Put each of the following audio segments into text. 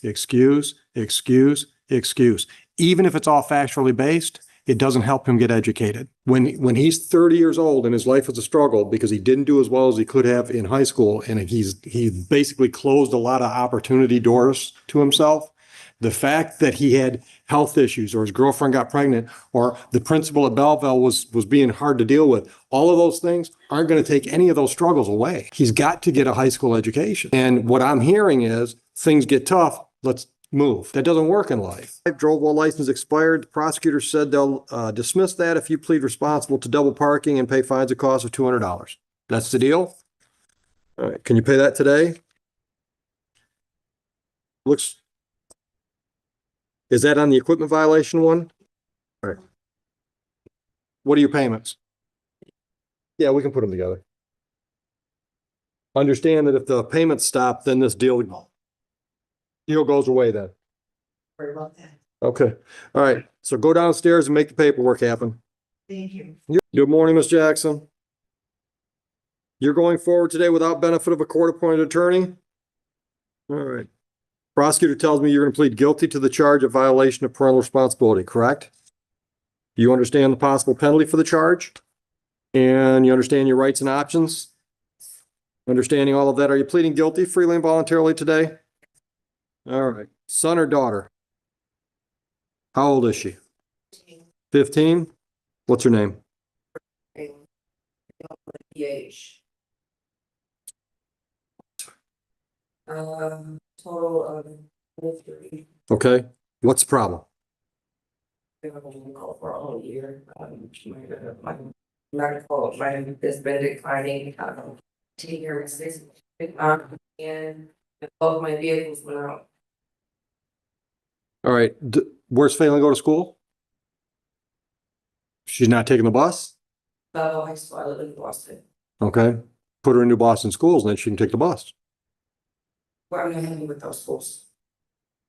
excuse. Even if it's all factually based, it doesn't help him get educated. When he's 30 years old and his life is a struggle because he didn't do as well as he could have in high school, and he basically closed a lot of opportunity doors to himself. The fact that he had health issues, or his girlfriend got pregnant, or the principal at Belleville was being hard to deal with, all of those things aren't going to take any of those struggles away. He's got to get a high school education. And what I'm hearing is things get tough, let's move. That doesn't work in life. Drove while license expired. The prosecutor said they'll dismiss that if you plead responsible to double parking and pay fines at cost of $200. That's the deal? All right. Can you pay that today? Is that on the equipment violation one? All right. What are your payments? Yeah, we can put them together. Understand that if the payments stop, then this deal goes away then. Sorry about that. Okay. All right. So go downstairs and make the paperwork happen. Thank you. Good morning, Ms. Jackson. You're going forward today without benefit of a court-appointed attorney? All right. Prosecutor tells me you're going to plead guilty to the charge of violation of parental responsibility, correct? You understand the possible penalty for the charge? And you understand your rights and options? Understanding all of that, are you pleading guilty freely and voluntarily today? All right. Son or daughter? How old is she? 15? What's her name? PH. Total of 23. Okay. What's the problem? I've been called for all year. My medical, my has been declining. Taking care of this, and both my vehicles went out. All right. Where's Phelan go to school? She's not taking the bus? High school, I live in Boston. Okay. Put her in New Boston schools and then she can take the bus. Well, I'm not happy with those schools.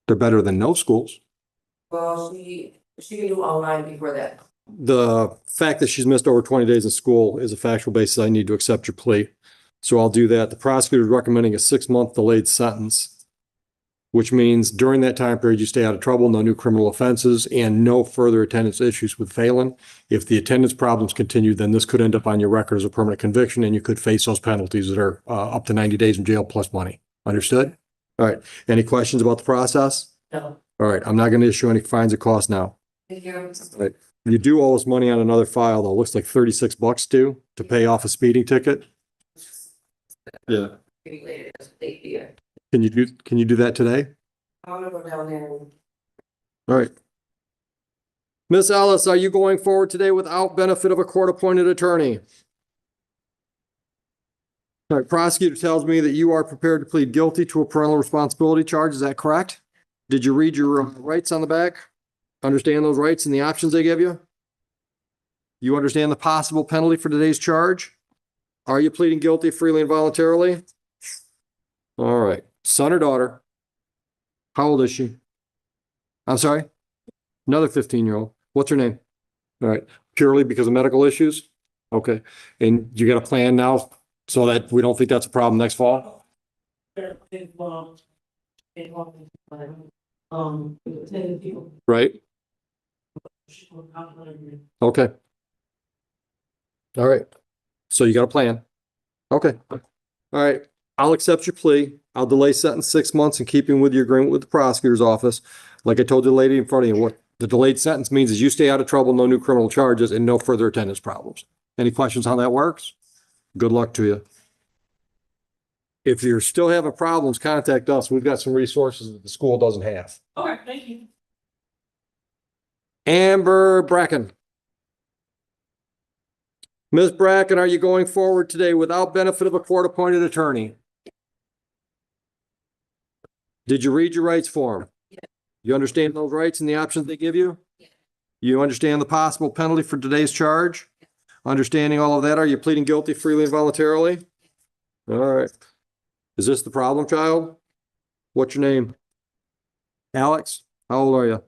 They're better than no schools. Well, she can do online before that. The fact that she's missed over 20 days of school is a factual basis. I need to accept your plea. So I'll do that. The prosecutor is recommending a 6-month delayed sentence, which means during that time period, you stay out of trouble, no new criminal offenses, and no further attendance issues with Phelan. If the attendance problems continue, then this could end up on your record as a permanent conviction, and you could face those penalties that are up to 90 days in jail plus money. Understood? All right. Any questions about the process? No. All right. I'm not going to issue any fines or costs now. Thank you. All right. You do owe us money on another file, though. It looks like $36 due to pay off a speeding ticket. Yeah. Can you do that today? I'm gonna go down there. All right. Miss Ellis, are you going forward today without benefit of a court-appointed attorney? All right, prosecutor tells me that you are prepared to plead guilty to a parental responsibility charge. Is that correct? Did you read your rights on the back? Understand those rights and the options they give you? You understand the possible penalty for today's charge? Are you pleading guilty freely and voluntarily? All right. Son or daughter? How old is she? I'm sorry? Another 15-year-old. What's her name? All right. Purely because of medical issues? Okay. And you got a plan now so that we don't think that's a problem next fall? Right. Okay. All right. So you got a plan. Okay. All right. I'll accept your plea. I'll delay sentence 6 months in keeping with your agreement with the prosecutor's office. Like I told the lady in front of you, what the delayed sentence means is you stay out of trouble, no new criminal charges, and no further attendance problems. Any questions on how that works? Good luck to you. If you're still having problems, contact us. We've got some resources that the school doesn't have. Okay, thank you. Amber Bracken. Ms. Bracken, are you going forward today without benefit of a court-appointed attorney? Did you read your rights form? Yeah. You understand those rights and the options they give you? Yeah. You understand the possible penalty for today's charge? Yeah. Understanding all of that, are you pleading guilty freely and voluntarily? Yeah. All right. Is this the problem, child? What's your name? Alex? How old are you?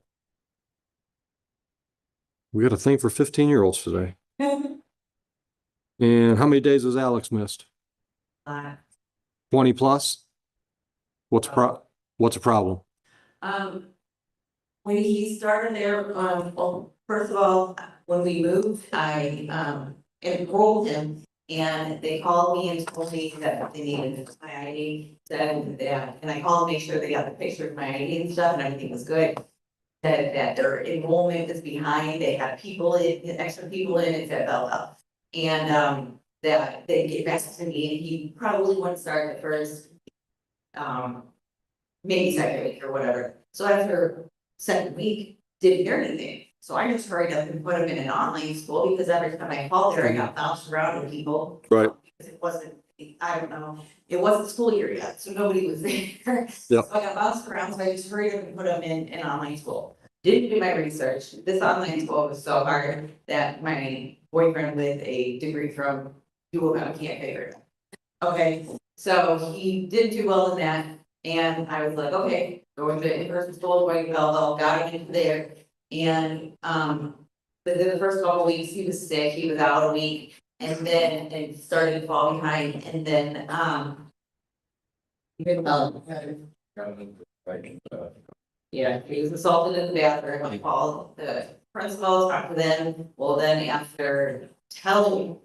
We got a thing for 15-year-olds today. And how many days has Alex missed? 20 plus? What's a problem? When he started there, well, first of all, when we moved, I enrolled him. And they called me and told me that they needed my ID, said that, and I called to make sure they got the picture of my ID and stuff, and everything was good. Said that their enrollment was behind, they had people in, extra people in, it said Bella. And, that they get back to me, and he probably wouldn't start at first. Maybe second week or whatever. So after second week, didn't hear anything. So I just hurried up and put him in an online school, because every time I called there, I got bounced around with people. Right. Because it wasn't, I don't know, it wasn't school year yet, so nobody was there. Yep. So I got bounced around, so I just hurried up and put him in an online school. Didn't do my research. This online school was so hard that my boyfriend with a degree from Dual can't pay for it. Okay, so he didn't do well in that. And I was like, okay, going to in-person school, going to Belleville, got him into there. And, within the first couple of weeks, he was sick, he was out a week, and then it started to fall behind, and then, yeah, he was assaulted in the bathroom. I called the principal, talked to them. Well, then after telling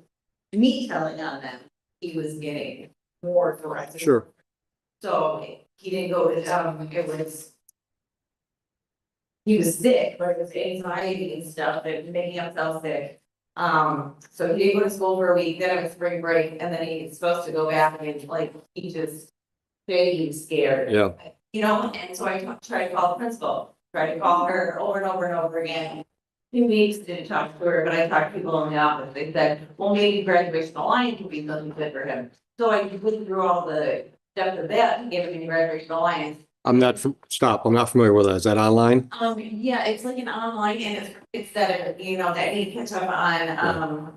on them, he was getting more threats. Sure. So he didn't go to, he was sick, but it was anxiety and stuff that making himself sick. So he didn't go to school for a week, then it was spring break, and then he's supposed to go back, and like, he just said he was scared. Yeah. You know, and so I tried to call the principal, tried to call her over and over and over again. 2 weeks, didn't talk to her, but I talked to people in the office. They said, well, maybe graduation alliance would be something good for him. So I went through all the steps of that and gave him the graduation alliance. I'm not familiar with that. Is that online? Yeah, it's like an online, and it's that, you know, that you catch up on,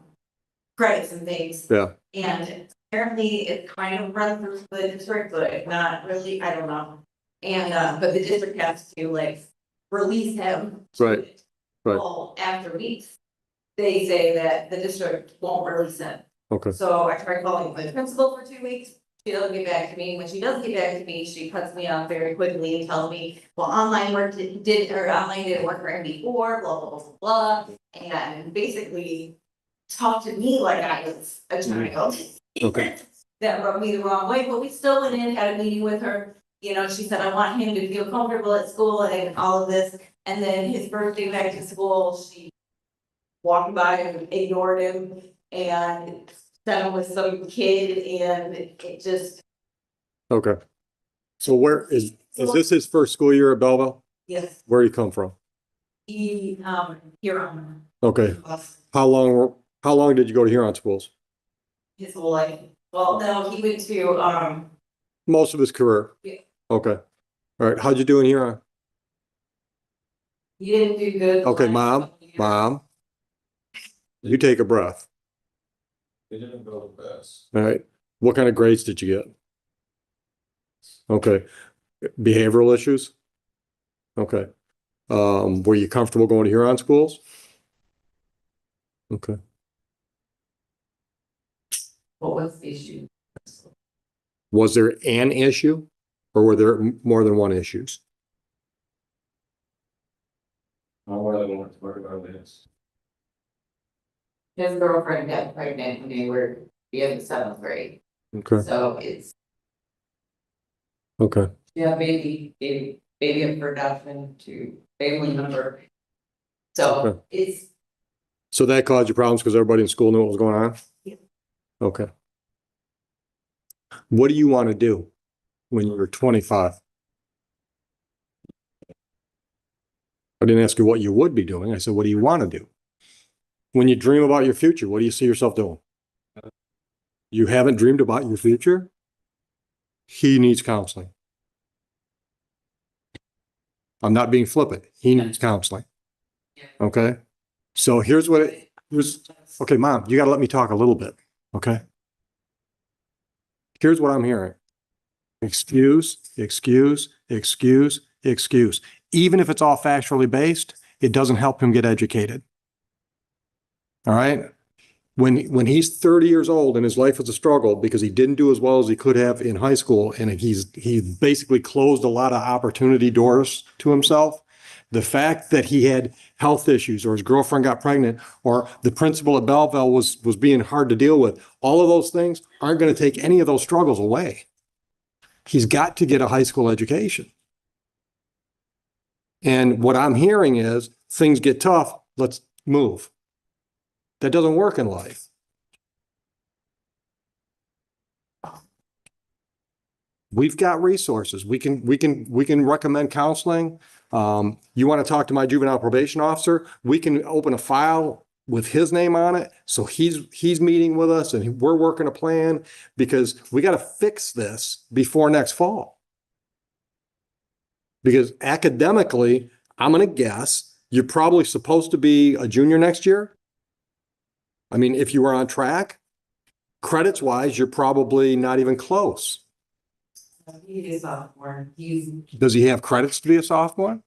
credits and things. Yeah. And apparently it kind of runs through the district, but not really, I don't know. And, but the district has to like release him. Right. Right. Well, after weeks, they say that the district won't release him. Okay. So I tried calling the principal for 2 weeks. She doesn't get back to me. When she does get back to me, she cuts me off very quickly and tells me, well, online online didn't work for him before, blah, blah, blah, blah. And basically talked to me like I was a child. Okay. That rubbed me the wrong way, but we still went in, had a meeting with her. You know, she said, I want him to feel comfortable at school and all of this. And then his first day back to school, she walked by and ignored him and sat him with some kid, and it just. Okay. So where is this his first school year at Belleville? Yes. Where did he come from? He, Huron. Okay. How long did you go to Huron schools? His whole life. Well, no, he went to, Most of his career? Yeah. Okay. All right. How'd you do in Huron? he didn't do good. Okay, Mom, you take a breath. They didn't go the best. All right. What kind of grades did you get? Okay. Behavioral issues? Okay. Were you comfortable going to Huron schools? Okay. What was the issue? Was there an issue, or were there more than one issues? I really want to talk about this. His girlfriend got pregnant when they were in the 7th grade, Okay. so it's, Okay. yeah, baby in production to family member. So Okay. it's, So that caused you problems because everybody in school knew what was going on? Yeah. Okay. What do you want to do when you're 25? I didn't ask you what you would be doing. I said, what do you want to do? When you dream about your future, what do you see yourself doing? You haven't dreamed about your future? He needs counseling. I'm not being flippant. He needs counseling. Okay? So here's what okay, Mom, you got to let me talk a little bit. Okay? Here's what I'm hearing. Excuse. Even if it's all factually based, it doesn't help him get educated. All right? When he's 30 years old and his life is a struggle because he didn't do as well as he could have in high school, and he basically closed a lot of opportunity doors to himself. The fact that he had health issues, or his girlfriend got pregnant, or the principal at Belleville was being hard to deal with, all of those things aren't going to take any of those struggles away. He's got to get a high school education. And what I'm hearing is things get tough, let's move. That doesn't work in life. We've got resources. We can recommend counseling. You want to talk to my juvenile probation officer? We can open a file with his name on it. So he's meeting with us and we're working a plan, because we got to fix this before next fall. Because academically, I'm going to guess you're probably supposed to be a junior next year. I mean, if you were on track, credits wise, you're probably not even close. He is a sophomore. Does he have credits to be a sophomore?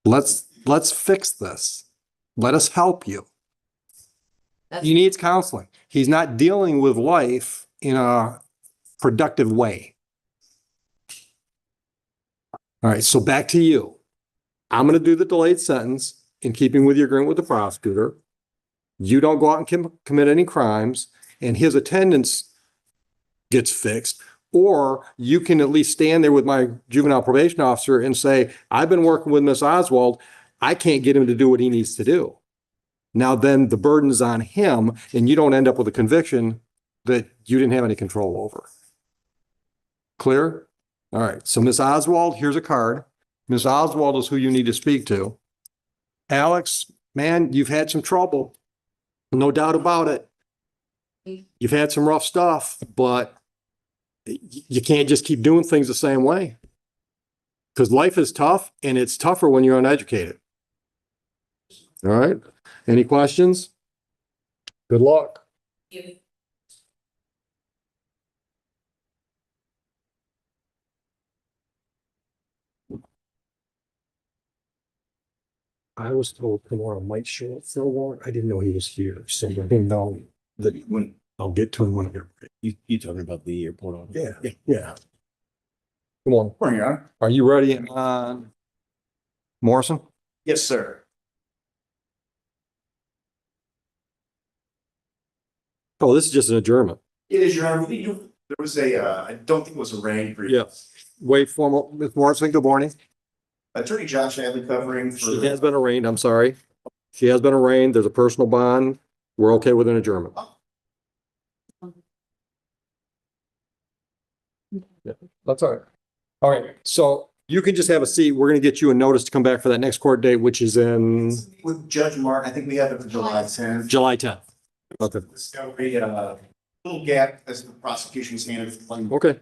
Let's fix this. Let us help you. He needs counseling. He's not dealing with life in a productive way. All right, so back to you. I'm going to do the delayed sentence in keeping with your agreement with the prosecutor. You don't go out and commit any crimes, and his attendance gets fixed. Or you can at least stand there with my juvenile probation officer and say, I've been working with Miss Oswald. I can't get him to do what he needs to do. Now then the burden is on him, and you don't end up with a conviction that you didn't have any control over. Clear? All right. So Miss Oswald, here's a card. Miss Oswald is who you need to speak to. Alex, man, you've had some trouble. No doubt about it. You've had some rough stuff, but you can't just keep doing things the same way. Because life is tough, and it's tougher when you're uneducated. All right. Any questions? Good luck. I was told tomorrow might show up for a warrant. I didn't know he was here, so I didn't know that when I'll get to him when I get ready. You talking about the airport on? Yeah. Come on. Morning, Your Honor. Are you ready on Morrison? Yes, sir. Oh, this is just an adjournment. It is, Your Honor. There was I don't think it was a rain brief. Yeah. Wait, formal, Ms. Morrison, good morning. Attorney Josh Hadley covering for. She has been arraigned, I'm sorry. She has been arraigned. There's a personal bond. We're okay with an adjournment. Yeah, that's all right. All right, so you can just have a seat. We're gonna get you a notice to come back for that next court date, which is in With Judge Martin, I think we have it for July 10th. July 10th. Okay. Discovery, little gap as the prosecution's handed. Okay.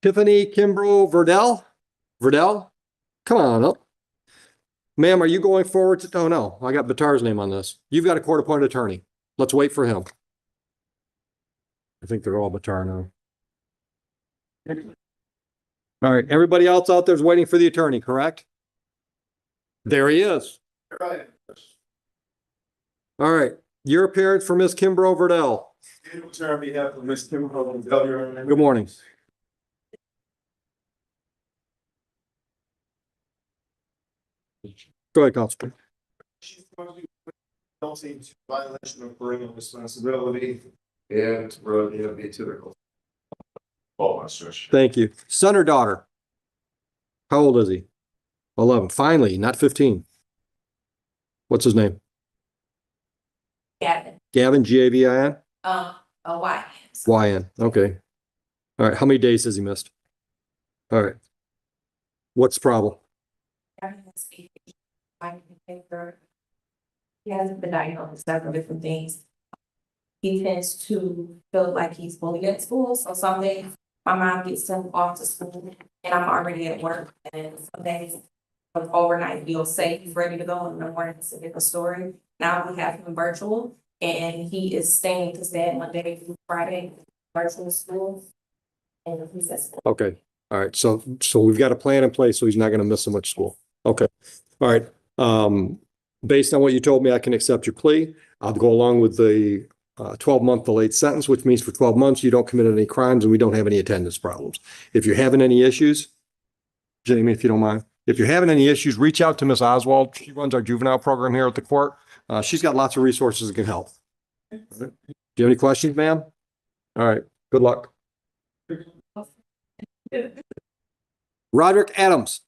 Tiffany Kimbrough Verdell? Verdell? Come on up. Ma'am, are you going forward to, oh no, I got Batar's name on this. You've got a court appointed attorney. Let's wait for him. I think they're all Batar now. All right, everybody else out there is waiting for the attorney, correct? There he is. Right. All right, your appearance for Miss Kimbrough Verdell. On behalf of Ms. Kimbrough. Good morning. Go ahead, Constable. She's guilty to violation of parental responsibility and relative to their. Oh, my stretch. Thank you. Son or daughter? How old is he? 11. Finally, not 15. What's his name? Gavin. Gavin, Gavin? A wife. YN. Okay. All right. How many days has he missed? All right. What's the problem? He hasn't been diagnosed with several different things. He tends to feel like he's bullied at school, so some days my mom gets him off to school and I'm already at work, and some days overnight he'll say he's ready to go in the morning to get the story. Now we have him virtual and he is staying to stay Monday through Friday, virtual school. And he's at school. Okay. All right. So we've got a plan in place, so he's not going to miss so much school. Okay, all right. Based on what you told me, I can accept your plea. I'll go along with the 12-month delayed sentence, which means for 12 months, you don't commit any crimes and we don't have any attendance problems. If you're having any issues, Jamie, if you don't mind, if you're having any issues, reach out to Miss Oswald. She runs our juvenile program here at the court. She's got lots of resources that can help. Do you have any questions, ma'am? All right, good luck. Roderick Adams.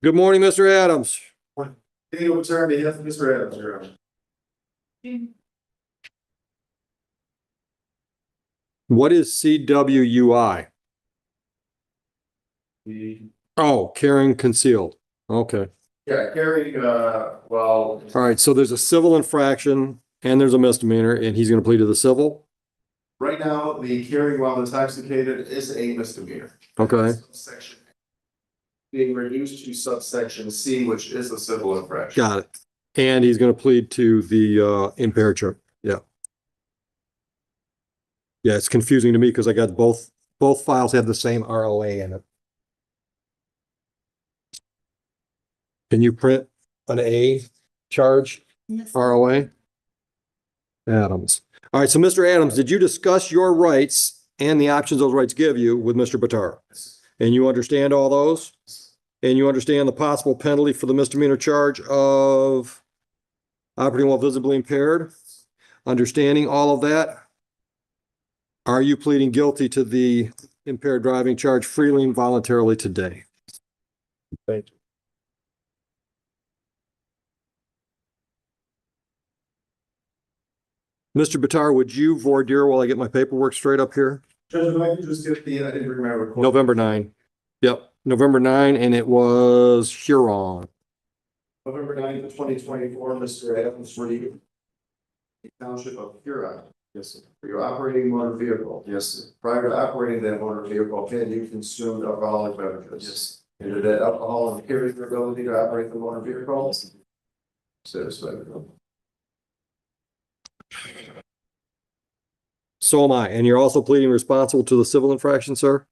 Good morning, Mr. Adams. Any return to health, Mr. Adams, Your Honor. What is CWUI? Oh, carrying concealed. Okay. Yeah, carrying, well, All right. So there's a civil infraction and there's a misdemeanor and he's going to plead to the civil. right now, the carrying while intoxicated is a misdemeanor. Okay. Subsection being reduced to subsection C, which is a civil infraction. Got it. And he's going to plead to the impaired charge. Yeah. Yeah. It's confusing to me because I got both files have the same ROA in it. Can you print an A charge ROA? Adams. All right. So Mr. Adams, did you discuss your rights and the options those rights give you with Mr. Batar? And you understand all those? And you understand the possible penalty for the misdemeanor charge of operating while visibly impaired? Understanding all of that? Are you pleading guilty to the impaired driving charge freely and voluntarily today? Thank you. Mr. Batar, would you voir dire while I get my paperwork straight up here? Judge, if I could just get the, I didn't remember. November 9. Yep, November 9, and it was Huron. November 9th, 2024, Mr. Adams, for the Township of Huron. Yes, sir. For your operating motor vehicle. Yes, sir. Prior to operating that motor vehicle, can you consume alcoholic beverages? Yes. And did that alcohol impair your ability to operate the motor vehicle? Satisfactory. So am I, and you're also pleading responsible to the civil infraction, sir?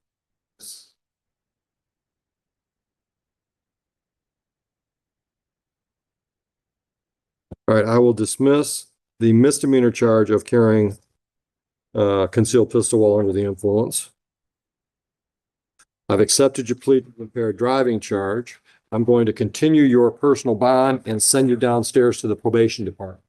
All right, I will dismiss the misdemeanor charge of carrying concealed pistol while under the influence. I've accepted your plea to the impaired driving charge. I'm going to continue your personal bond and send you downstairs to the probation department.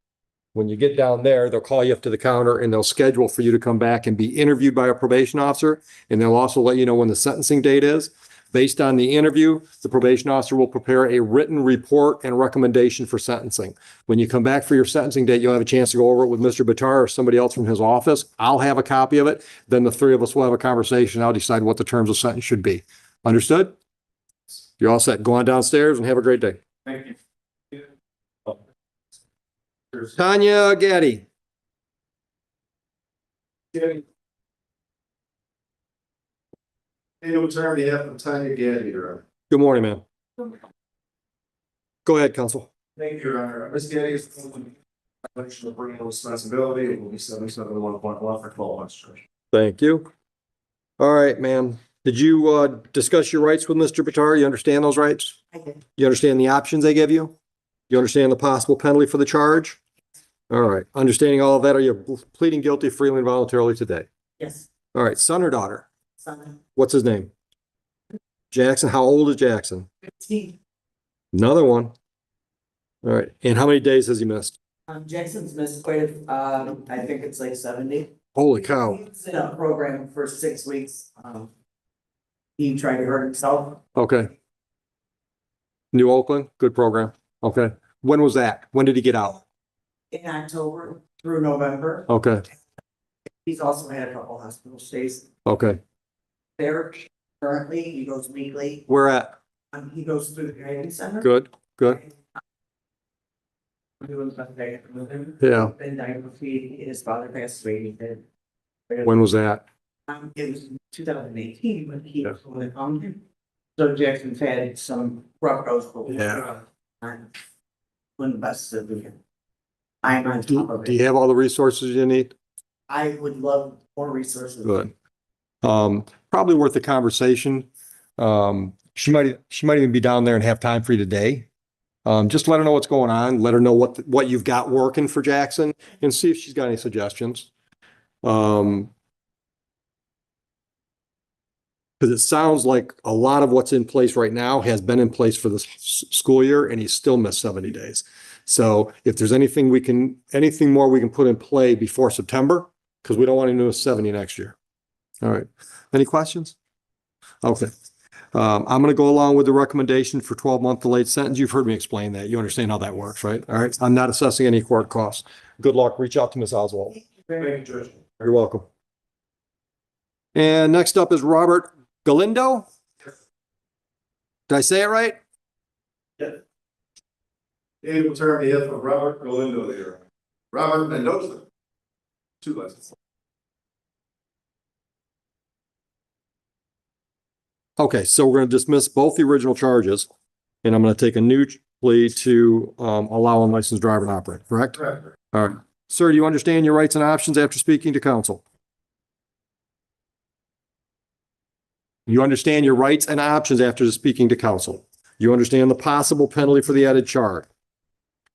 When you get down there, they'll call you up to the counter and they'll schedule for you to come back and be interviewed by a probation officer. And they'll also let you know when the sentencing date is. Based on the interview, the probation officer will prepare a written report and recommendation for sentencing. When you come back for your sentencing date, you'll have a chance to go over it with Mr. Batar or somebody else from his office. I'll have a copy of it. Then the three of us will have a conversation. I'll decide what the terms of sentence should be. Understood? You're all set. Go on downstairs and have a great day. Thank you. Tanya Gaddy. Any return to have from Tanya Gaddy, Your Honor. Good morning, ma'am. Go ahead, counsel. Thank you, Your Honor. Ms. Gaddy is violation of parental responsibility. It will be 77.1 for 12 months. Thank you. All right, ma'am. Did you discuss your rights with Mr. Batar? You understand those rights? I did. You understand the options they give you? You understand the possible penalty for the charge? All right. Understanding all of that, are you pleading guilty freely and voluntarily today? Yes, All right. Son or daughter? son, What's his name? Jackson. How old is Jackson? 15. Another one. All right. And how many days has he missed? Jackson's missed quite I think it's like 70. Holy cow. He was in a program for 6 weeks. He tried to hurt himself Okay. New Oakland, good program. Okay. When was that? When did he get out? in October through November. Okay. He's also had a couple hospital stays Okay. there. Currently, he goes weekly. Where at? He goes through the training center. Good. Good. I'm doing something with him. Yeah. Been diagnosed, his father passed away. He did. When was that? It was 2018 when he Yeah. was going to come. So Jackson's had some rough goes. Yeah. One of the best of the. I'm on top of Do you it. have all the resources you need? I would love more resources. Good. Probably worth the conversation. She might even be down there and have time for you today. Just let her know what's going on. Let her know what you've got working for Jackson and see if she's got any suggestions. Because it sounds like a lot of what's in place right now has been in place for this school year and he's still missed 70 days. So if there's anything more we can put in play before September, because we don't want him to miss 70 next year. All right. Any questions? Okay. I'm going to go along with the recommendation for 12-month delayed sentence. You've heard me explain that. You understand how that works, right? All right. I'm not assessing any court costs. Good luck. Reach out to Ms. Oswald. Thank you, Judge. You're welcome. And next up is Robert Galindo. Did I say it right? David Attorney here for Robert Galindo here. Robert Mendoza. 2 licenses. Okay, so we're going to dismiss both the original charges, and I'm going to take a new plea to allow unlicensed driver to operate, correct? Correct. All right. Sir, do you understand your rights and options after speaking to counsel? You understand your rights and options after speaking to counsel. You understand the possible penalty for the added charge.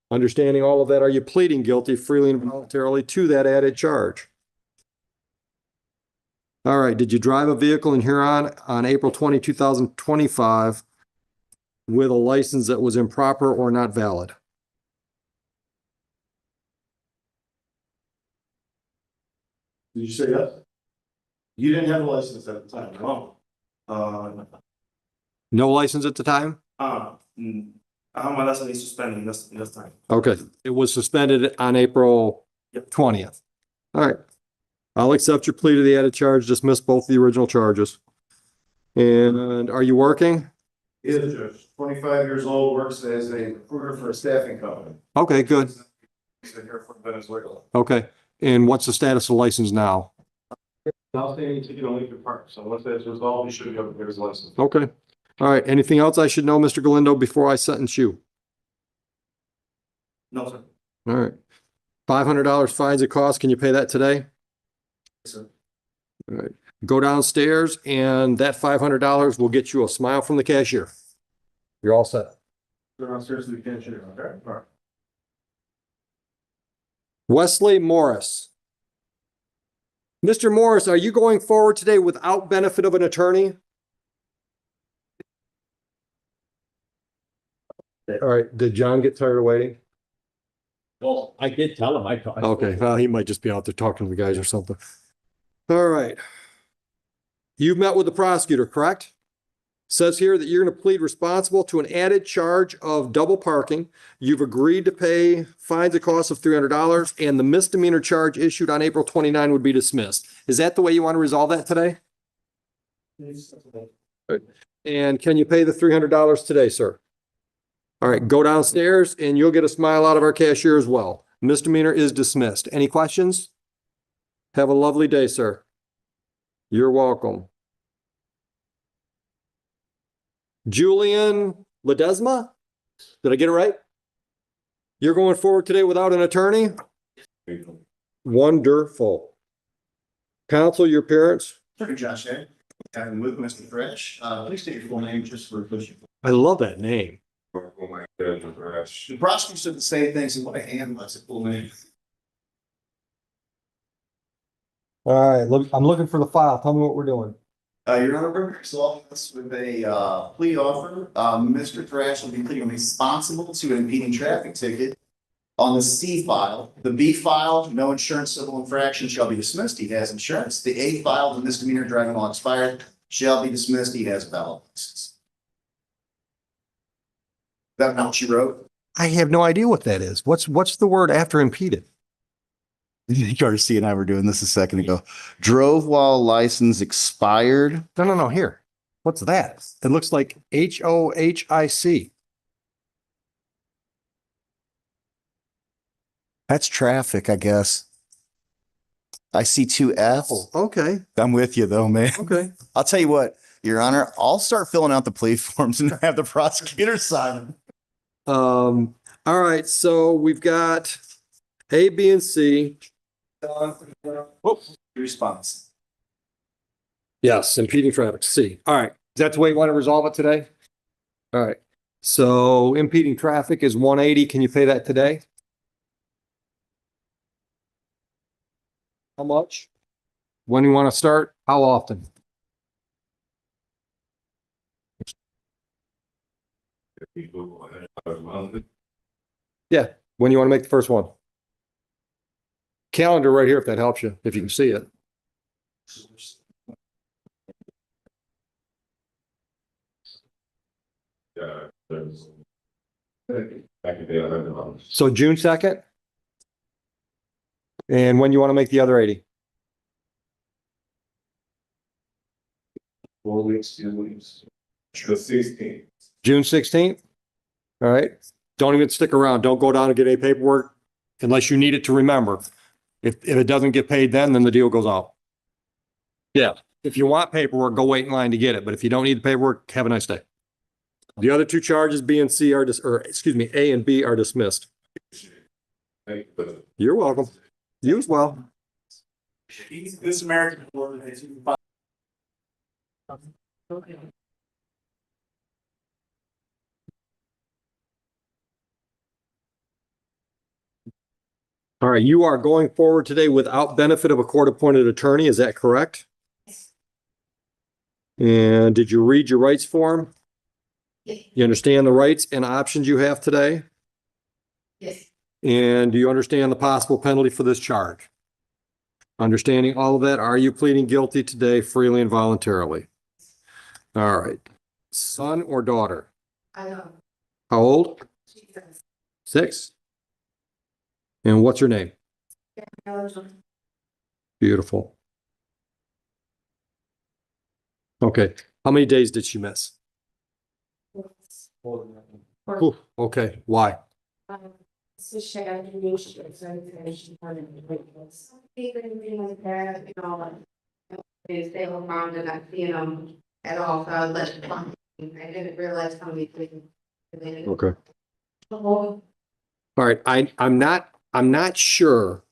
Understanding all of that, are you pleading guilty freely and voluntarily to that added charge? All right. Did you drive a vehicle in Huron on April 20, 2025 with a license that was improper or not valid? Did you say yes? You didn't have a license at the time, no? No license at the time? My license is suspended this time. Okay. It was suspended on April Yep. 20th. All right. I'll accept your plea to the added charge, dismiss both the original charges. And are you working? He is, Judge. 25 years old, works as a recruiter for a staffing company. Okay, good. He's been here from Venezuela. Okay. And what's the status of the license now? Outstanding ticket on Lincoln Park, so once that's resolved, he should be able to get his license. Okay. All right. Anything else I should know, Mr. Galindo, before I sentence you? No, sir. All right. $500 fines and costs. Can you pay that today? Yes, sir. All right. Go downstairs and that $500 will get you a smile from the cashier. You're all set. Go downstairs to the cashier, okay? All right. Wesley Morris. Mr. Morris, are you going forward today without benefit of an attorney? All right. Did John get tired of waiting? Well, I did tell him Okay. Well, he might just be out there talking to the guys or something. All right. You've met with the prosecutor, correct? Says here that you're going to plead responsible to an added charge of double parking. You've agreed to pay fines and costs of $300 and the misdemeanor charge issued on April 29 would be dismissed. Is that the way you want to resolve that today? And can you pay the $300 today, sir? All right, go downstairs and you'll get a smile out of our cashier as well. Misdemeanor is dismissed. Any questions? Have a lovely day, sir. You're welcome. Julian Ledesma? Did I get it right? You're going forward today without an attorney? Wonderful. Counsel, your parents? Sir, Josh, I'm with Mr. Fresh. Please state your full name just for pushing. I love that name. The prosecutor said the same things in what I am, that's a full name. All right, look, I'm looking for the file. Tell me what we're doing. Your Honor, resolving this with a plea offer. Mr. Thrash will be pleading responsible to an impeding traffic ticket on the C file. The B file, no insurance civil infraction shall be dismissed. He has insurance. The A file, the misdemeanor driving while expired, shall be dismissed. He has a valid license. That not what you wrote? I have no idea what that is. What's the word after impeded? Garcia and I were doing this a second ago. Drove while license expired. No. Here. What's that? It looks like HOHIC. That's traffic, I guess. I see 2 Fs. Okay. I'm with you though, man. Okay. I'll tell you what, Your Honor, I'll start filling out the plea forms and have the prosecutor sign them. All right. So we've got A, B, and C. Response. Yes, impeding traffic, C. All right. that the way you want to resolve it today? All right. So impeding traffic is 180. Can you pay that today? How much? When you want to start? How often? Yeah. When you want to make the first one? Calendar right here, if that helps you, if you can see it. Yeah, there's. Back in the $100. So June 2nd? And when you want to make the other 80? 4 weeks, 2 weeks. The 16th. June 16th? All right. Don't even stick around. Don't go down and get any paperwork unless you need it to remember. If it doesn't get paid then the deal goes out. Yeah. If you want paperwork, go wait in line to get it. But if you don't need the paperwork, have a nice day. The other two charges, B and C are A and B are dismissed. Thank you. You're welcome. You as well. This American board, All right, you are going forward today without benefit of a court-appointed attorney, is that correct? And did you read your rights form? Yes. You understand the rights and options you have today? Yes. And do you understand the possible penalty for this charge? Understanding all of that, are you pleading guilty today freely and voluntarily? All right. Son or daughter? I know. How old? Jesus. 6? And what's her name? Beautiful. Okay. How many days did she miss? Ooh, okay. Why? So she had to do she was very she wanted to break this. Even like that, you know, like they were found and I see them at all, so I let it come. I didn't realize how many things. Okay. All right. I'm not sure.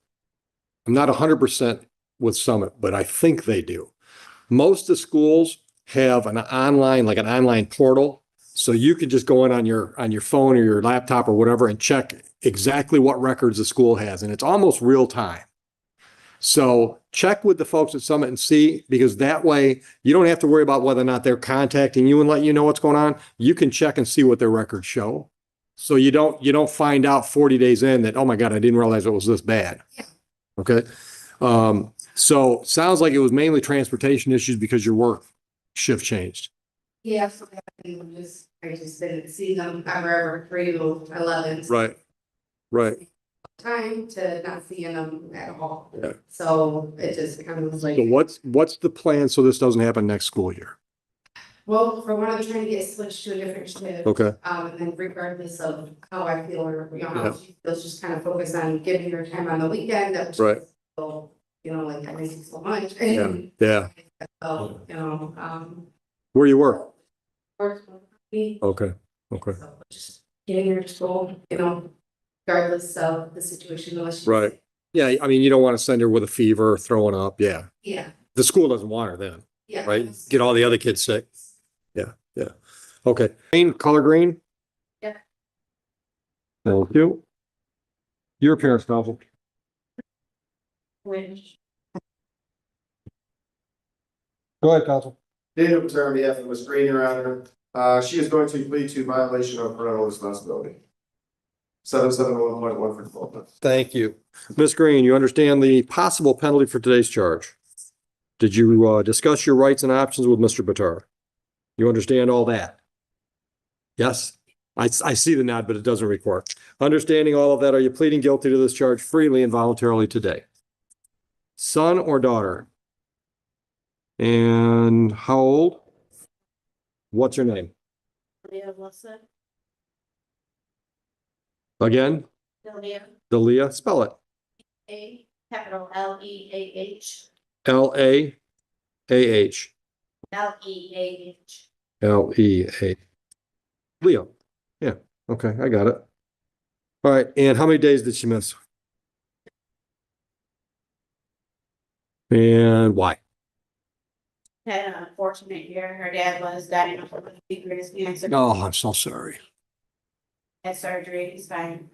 I'm not 100% with Summit, but I think they do. Most of the schools have an online portal. So you can just go in on your phone or your laptop or whatever and check exactly what records the school has. And it's almost real time. So check with the folks at Summit and see, because that way you don't have to worry about whether or not they're contacting you and let you know what's going on. You can check and see what their records show. So you don't find out 40 days in that, oh my God, I didn't realize it was this bad. Okay. So sounds like it was mainly transportation issues because your work shift changed. Yeah, so I just didn't see them ever 3 to 11. Right. Right. Time to not seeing them at all. Yeah. So it just kind of was like. So what's the plan so this doesn't happen next school year? Well, for one, I'm trying to get switched to a different shift. Okay. And then regardless of how I feel or, you know, Yeah. how she feels, just kind of focus on giving her time on the weekend. That Right. so, you know, like I miss you so much. Yeah. Yeah. So, you know, Where you were? works for me. Okay. Okay. So just getting her to school, you know, regardless of the situation. Unless she's- Right. Yeah. I mean, you don't want to send her with a fever, throwing up. Yeah. Yeah. The school doesn't want her then, Yeah. right? Get all the other kids sick. Yeah. Yeah. Okay. Green, color green. Yeah. Thank you. Your appearance, counsel. Which. Go ahead, counsel. Daniel Pater on behalf of Ms. Green, Your Honor. She is going to plead to violation of parental responsibility. 771.1 for default. Thank you. Ms. Green, you understand the possible penalty for today's charge? Did you discuss your rights and options with Mr. Pater? You understand all that? Yes? I see the nod, but it doesn't require. Understanding all of that, are you pleading guilty to this charge freely and voluntarily today? Son or daughter? And how old? What's her name? Leah Wilson. Again? Leah. Delia, spell it. A capital Leah. L-A-A-H. Leah. L-E-A. Leo. Yeah, okay, I got it. All right, and how many days did she miss? And why? had an unfortunate year. Her dad was diagnosed with pancreas cancer. Oh, I'm so sorry. Had surgery, he's fine.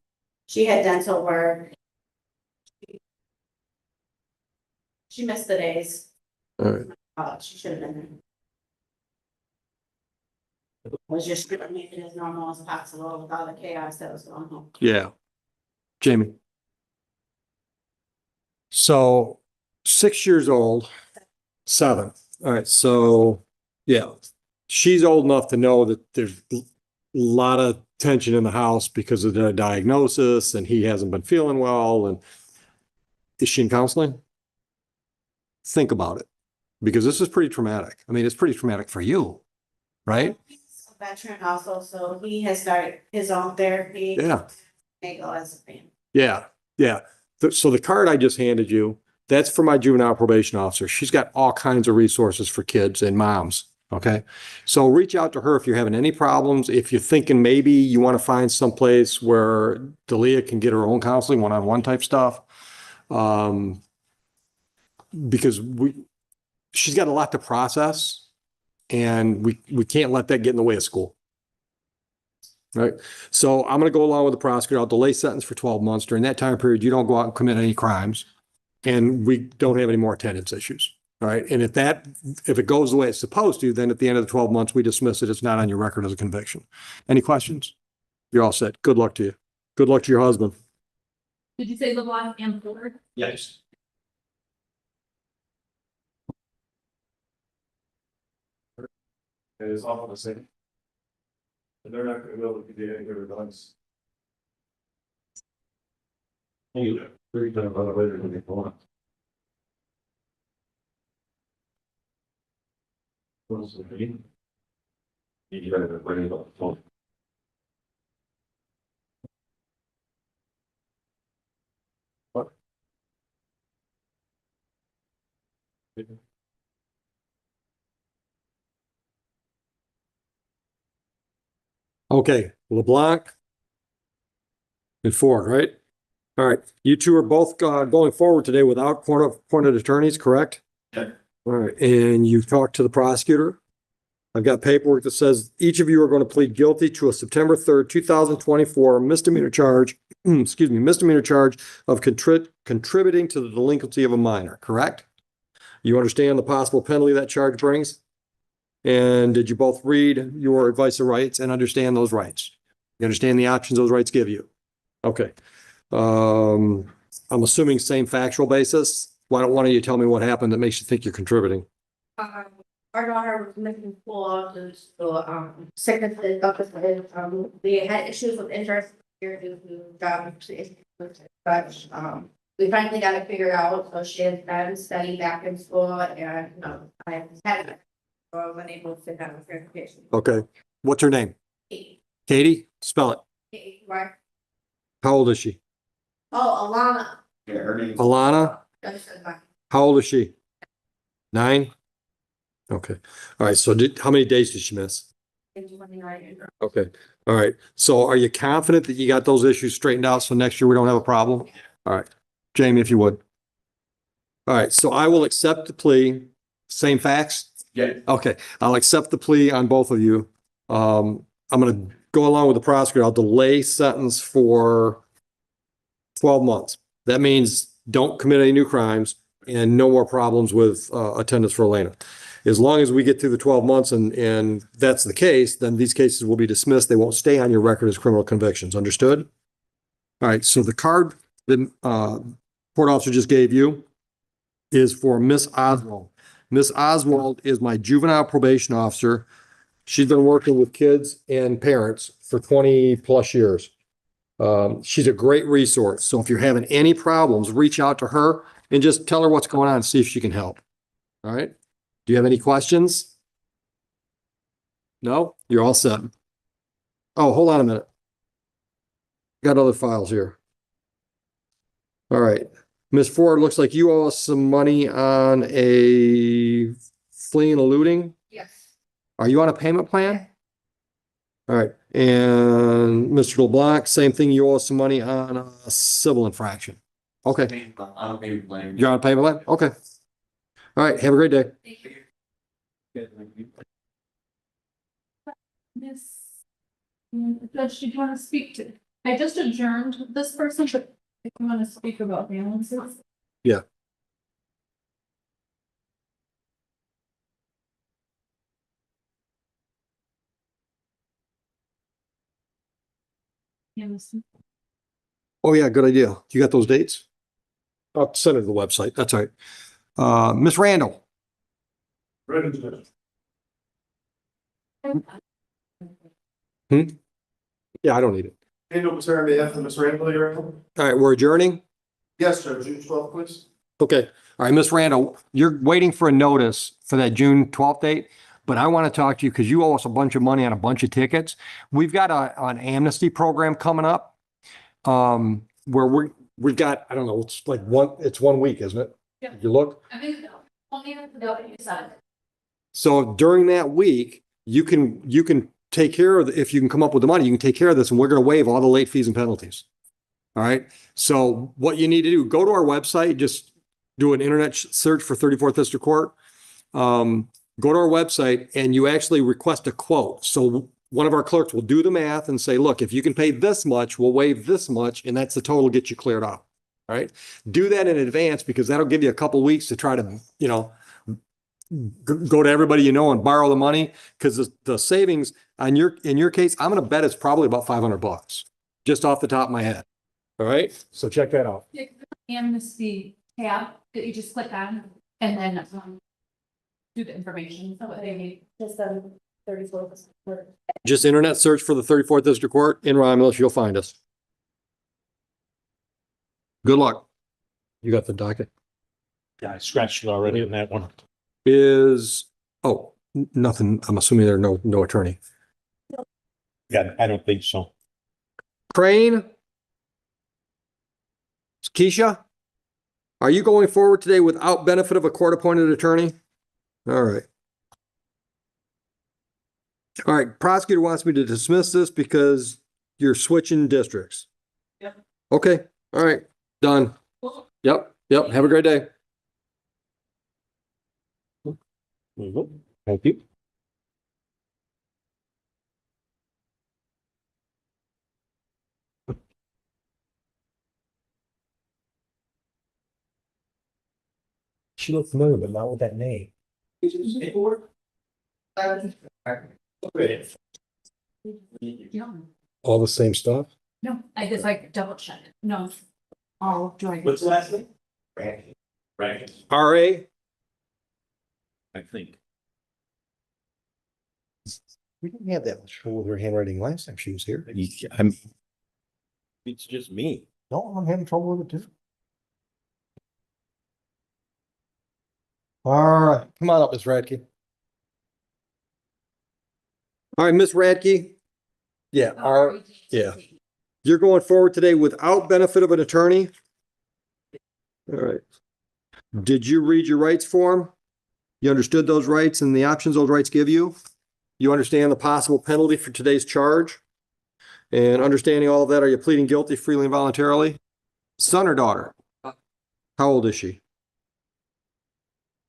She had dental work. She missed the days. All right. She should have been there. Was just trying to make it as normal as possible with all the chaos that was going on. Yeah. Jamie. So 6 years old, 7. All right. So yeah, she's old enough to know that there's a lot of tension in the house because of the diagnosis and he hasn't been feeling well. And is she in counseling? Think about it because this is pretty traumatic. I mean, it's pretty traumatic for you, right? He's a veteran also, so he has started his own therapy. Yeah. May go as a fan. Yeah. Yeah. So the card I just handed you, that's for my juvenile probation officer. She's got all kinds of resources for kids and moms. Okay. So reach out to her if you're having any problems. If you're thinking maybe you want to find someplace where Dalia can get her own counseling, one-on-one type stuff. Because she's got a lot to process and we can't let that get in the way of school. Right. So I'm going to go along with the prosecutor. I'll delay sentence for 12 months. During that time period, you don't go out and commit any crimes and we don't have any more attendance issues. All right. And if it goes the way it's supposed to, then at the end of the 12 months, we dismiss it. It's not on your record as a conviction. Any questions? You're all set. Good luck to you. Good luck to your husband. Did you say LeBlanc and Ford? Yes. It is often the same. And they're not gonna be able to do any good advice. You, 3 times later than they want. What's the thing? You gotta be ready about the phone. What? Okay. LeBlanc and Ford, right? All right. You two are both going forward today without appointed attorneys, correct? Yeah. All right. And you talked to the prosecutor. I've got paperwork that says each of you are going to plead guilty to a September 3rd, 2024 misdemeanor charge, misdemeanor charge of contributing to the delinquency of a minor, correct? You understand the possible penalty that charge brings? And did you both read your advice of rights and understand those rights? You understand the options those rights give you? Okay. I'm assuming same factual basis. Why don't one of you tell me what happened that makes you think you're contributing? Our daughter was missing school due to sicknesses, we had issues with interest here due to job issues, such. We finally got it figured out, so she has been studying back in school and I had it. So I was unable to have a verification. Okay. What's her name? Katie? Spell it. Right. How old is she? Oh, Alana. Yeah, her name. Alana? How old is she? 9? Okay. All right. So how many days did she miss? Okay. All right. So are you confident that you got those issues straightened out so next year we don't have a problem? All right. Jamie, if you would. All right. So I will accept the plea. Same facts? Yeah. Okay. I'll accept the plea on both of you. I'm going to go along with the prosecutor. I'll delay sentence for 12 months. That means don't commit any new crimes and no more problems with attendance for Elena. As long as we get through the 12 months and that's the case, then these cases will be dismissed. They won't stay on your record as criminal convictions. Understood? All right. So the card the court officer just gave you is for Miss Oswald. Miss Oswald is my juvenile probation officer. She's been working with kids and parents for 20 plus years. She's a great resource. So if you're having any problems, reach out to her and just tell her what's going on and see if she can help. All right. Do you have any questions? No? You're all set. Oh, hold on a minute. Got other files here. All right. Ms. Ford, looks like you owe us some money on a fleeing and eluding. Yes. Are you on a payment plan? All right. And Mr. LeBlanc, same thing. You owe us some money on a civil infraction. Okay. I don't pay plan. You're on a payment plan? Okay. All right. Have a great day. Thank you. Miss. Judge, did you want to speak to, I just adjourned this person, but if you want to speak about balances. Yeah. Yes. Oh, yeah, good idea. You got those dates? I'll send it to the website. That's all right. Miss Randall. Yeah, I don't need it. Handle Mr. on behalf of Ms. Randall, Your Honor. All right, we're adjourning. Yes, sir. June 12th, please. Okay. All right, Miss Randall, you're waiting for a notice for that June 12th date, but I want to talk to you because you owe us a bunch of money on a bunch of tickets. We've got an Amnesty program coming up, where we've got, I don't know, it's like it's 1 week, isn't it? Yeah. You look. I think only the you said. So during that week, you can take care of, if you can come up with the money, you can take care of this, and we're going to waive all the late fees and penalties. All right. So what you need to do, go to our website, just do an internet search for 34th District Court. Go to our website and you actually request a quote. So one of our clerks will do the math and say, look, if you can pay this much, we'll waive this much, and that's the total get you cleared up. All right. Do that in advance because that'll give you a couple weeks to try to, go to everybody you know and borrow the money, because the savings on in your case, I'm going to bet it's probably about $500 just off the top of my head. All right. So check that out. Amnesty tab that you just click on and then do the information. So what they need. Just 34th. Just internet search for the 34th District Court in Romulus. You'll find us. Good luck. You got the docket. Yeah, I scratched it already in that one. Nothing. I'm assuming there's no attorney. Yeah, I don't think so. Crane? Keisha? Are you going forward today without benefit of a court-appointed attorney? All right. All right, prosecutor wants me to dismiss this because you're switching districts. Yep. Okay, all right, done. Cool. Yep, have a great day. Thank you. She looked familiar, but not with that name. All the same stuff? No, I just like double check. No. All joint. What's the last name? Right. R.A.? I think. We didn't have that much trouble with her handwriting last time she was here. It's just me. No, I'm having trouble with it too. All right, come on up, Miss Radke. All right, Miss Radke. Yeah, yeah. You're going forward today without benefit of an attorney? All right. Did you read your rights form? You understood those rights and the options those rights give you? You understand the possible penalty for today's charge? And understanding all of that, are you pleading guilty freely and voluntarily? Son or daughter? How old is she?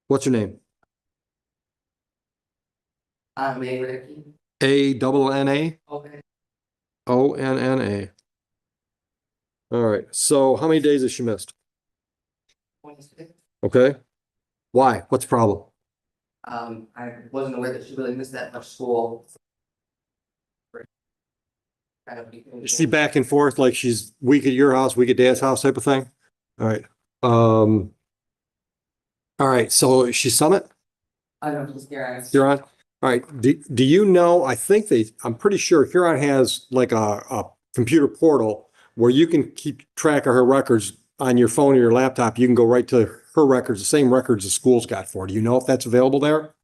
What's her name? A-double-N-A? Okay. O-N-N-A. All right. So how many days has she missed? 26. Okay. Why? What's the problem? I wasn't aware that she really missed that much school. Is she back and forth like she's week at your house, week at dad's house type of thing? All right. All right. So she's Summit? I don't just hear. Huron? All right. Do you know, I'm pretty sure Huron has like a computer portal where you can keep track of her records on your phone or your laptop. You can go right to her records, the same records the school's got for her. Do you know if that's available there?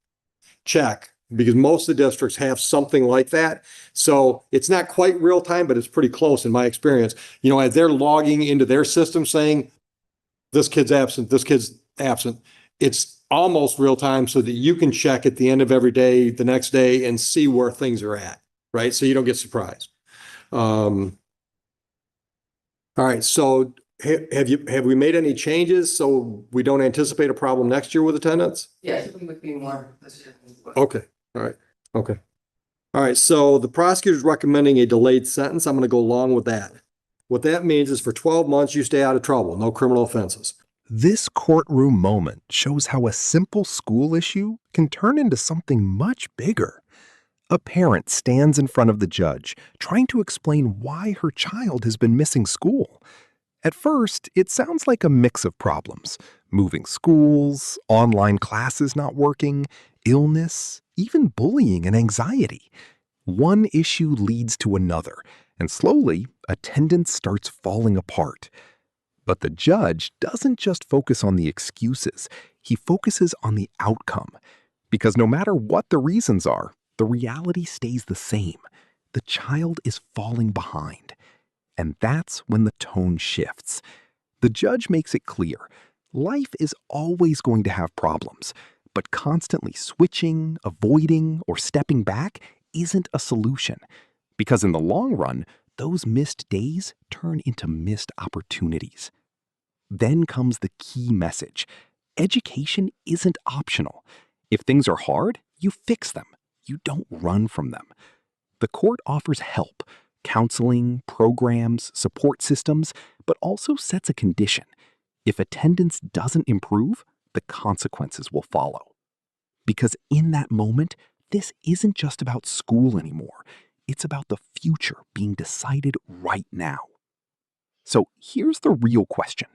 Check, because most of the districts have something like that. So it's not quite real time, but it's pretty close in my experience. As they're logging into their system saying, this kid's absent, it's almost real time so that you can check at the end of every day, the next day, and see where things are at, right? So you don't get surprised. All right, so have we made any changes so we don't anticipate a problem next year with attendance? Yes, we would be more this year. Okay, all right, okay. All right, so the prosecutor's recommending a delayed sentence. I'm gonna go along with that. What that means is for 12 months, you stay out of trouble, no criminal offenses. This courtroom moment shows how a simple school issue can turn into something much bigger. A parent stands in front of the judge, trying to explain why her child has been missing school. At first, it sounds like a mix of problems: moving schools, online classes not working, illness, even bullying and anxiety. One issue leads to another, and slowly, attendance starts falling apart. But the judge doesn't just focus on the excuses, he focuses on the outcome. Because no matter what the reasons are, the reality stays the same. The child is falling behind. And that's when the tone shifts. The judge makes it clear, life is always going to have problems, but constantly switching, avoiding, or stepping back isn't a solution. Because in the long run, those missed days turn into missed opportunities. Then comes the key message. Education isn't optional. If things are hard, you fix them. You don't run from them. The court offers help, counseling, programs, support systems, but also sets a condition. If attendance doesn't improve, the consequences will follow. Because in that moment, this isn't just about school anymore. It's about the future being decided right now. So here's the real question.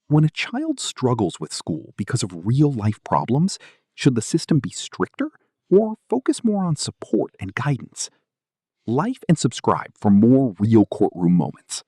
When a child struggles with school because of real-life problems, should the system be stricter or focus more on support and guidance? Like and subscribe for more real courtroom moments.